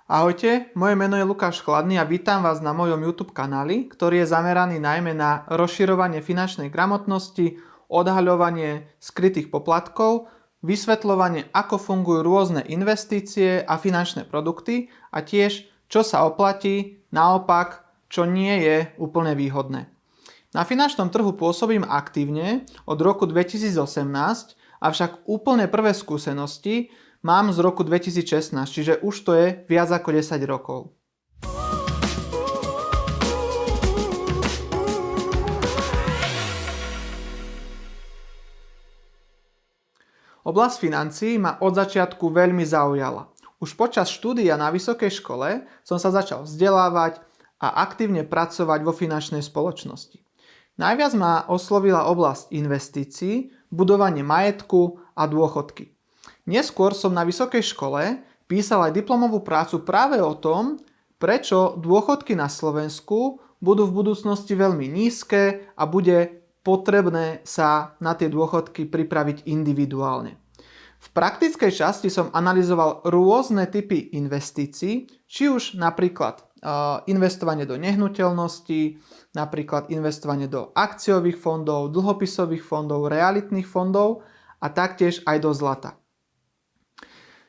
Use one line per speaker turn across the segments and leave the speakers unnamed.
Ahojte, moje meno je Lukáš Chladný a vítam vás na mojom YouTube kanáli, ktorý je zameraný najmä na rozširovanie finančnej gramotnosti, odhaľovanie skrytých poplatkov, vysvetľovanie, ako fungujú rôzne investície a finančné produkty a tiež, čo sa oplatí, naopak, čo nie je úplne výhodné. Na finančnom trhu pôsobím aktívne od roku 2018, avšak úplne prvé skúsenosti mám z roku 2016, čiže už to je viac ako 10 rokov. Oblasť financií ma od začiatku veľmi zaujala. Už počas štúdia na vysokej škole som sa začal vzdelávať a aktívne pracovať vo finančnej spoločnosti. Najviac ma oslovila oblasť investícií, budovanie majetku a dôchodky. Neskôr som na vysokej škole písal aj diplomovú prácu práve o tom, prečo dôchodky na Slovensku budú v budúcnosti veľmi nízke a bude potrebné sa na tie dôchodky pripraviť individuálne. V praktickej časti som analyzoval rôzne typy investícií, či už napríklad investovanie do nehnuteľností, napríklad investovanie do akciových fondov, dlhopisových fondov, realitných fondov a taktiež aj do zlata.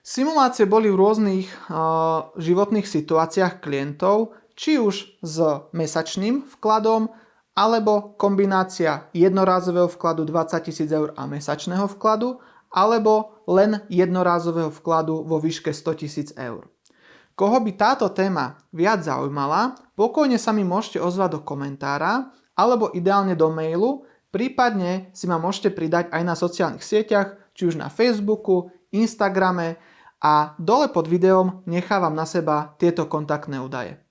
Simulácie boli v rôznych životných situáciách klientov, či už s mesačným vkladom, alebo kombinácia jednorázového vkladu 20 000 eur a mesačného vkladu, alebo len jednorázového vkladu vo výške 100 000 eur. Koho by táto téma viac zaujímala, pokojne sa mi môžete ozvať do komentára, alebo ideálne do mailu, prípadne si ma môžete pridať aj na sociálnych sieťach, či už na Facebooku, Instagrame, a dole pod videom nechávam na seba tieto kontaktné údaje.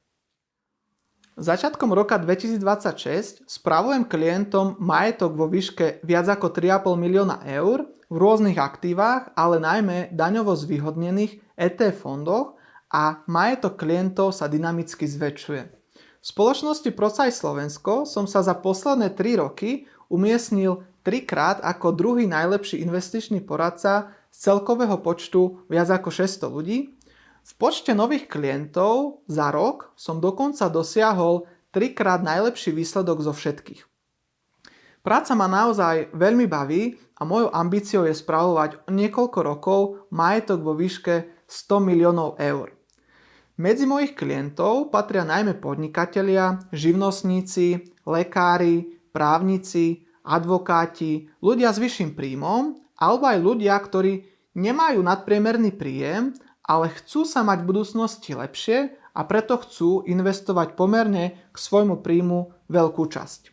Začiatkom roka 2026 spravujem klientom majetok vo výške viac ako 3,5 milióna eur v rôznych aktívach, ale najmä daňovo zvýhodnených ETF fondoch a majetok klientov sa dynamicky zväčšuje. V spoločnosti Prosaj Slovensko som sa za posledné 3 roky umiestnil 3-krát ako druhý najlepší investičný poradca z celkového počtu viac ako 600 ľudí. V počte nových klientov za rok som dokonca dosiahol 3-krát najlepší výsledok zo všetkých. Práca ma naozaj veľmi baví a mojou ambíciou je spravovať niekoľko rokov majetok vo výške 100 miliónov eur. Medzi mojich klientov patria najmä podnikatelia, živnostníci, lekári, právnici, advokáti, ľudia s vyšším príjmom, alebo aj ľudia, ktorí nemajú nadpriemerný príjem, ale chcú sa mať v budúcnosti lepšie a preto chcú investovať pomerne k svojmu príjmu veľkú časť.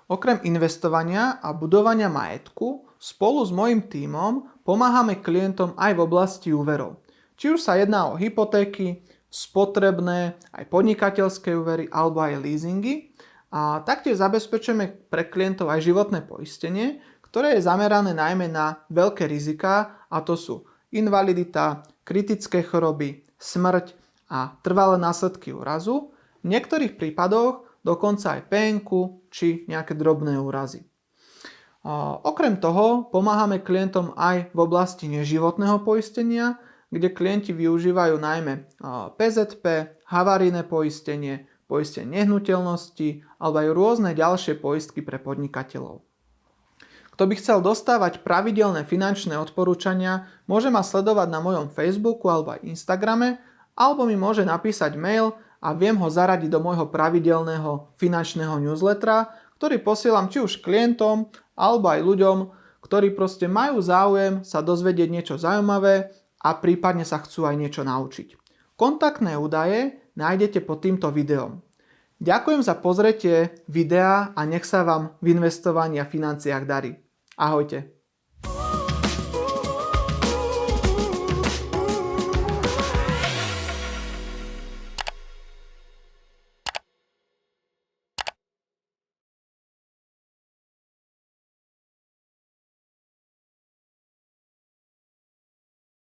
Okrem investovania a budovania majetku, spolu s mojím tímom pomáhame klientom aj v oblasti úverov. Či už sa jedná o hypotéky, spotrebné, aj podnikateľské úvery alebo aj leasingy. A taktiež zabezpečujeme pre klientov aj životné poistenie, ktoré je zamerané najmä na veľké riziká, a to sú invalidita, kritické choroby, smrť a trvalé následky úrazu, v niektorých prípadoch dokonca aj PN-ku či nejaké drobné úrazy. Okrem toho pomáhame klientom aj v oblasti neživotného poistenia, kde klienti využívajú najmä PZP, havarijné poistenie, poistenie nehnuteľnosti alebo aj rôzne ďalšie poistky pre podnikateľov. Kto by chcel dostávať pravidelné finančné odporúčania, môže ma sledovať na mojom Facebooku alebo aj Instagrame, alebo mi môže napísať mail a viem ho zaradiť do môjho pravidelného finančného newslettera, ktorý posielam či už klientom, alebo aj ľuďom, ktorí proste majú záujem sa dozvedieť niečo zaujímavé a prípadne sa chcú aj niečo naučiť. Kontaktné údaje nájdete pod týmto videom. Ďakujem za pozretie videa a nech sa vám v investovaní a financiách darí. Ahojte.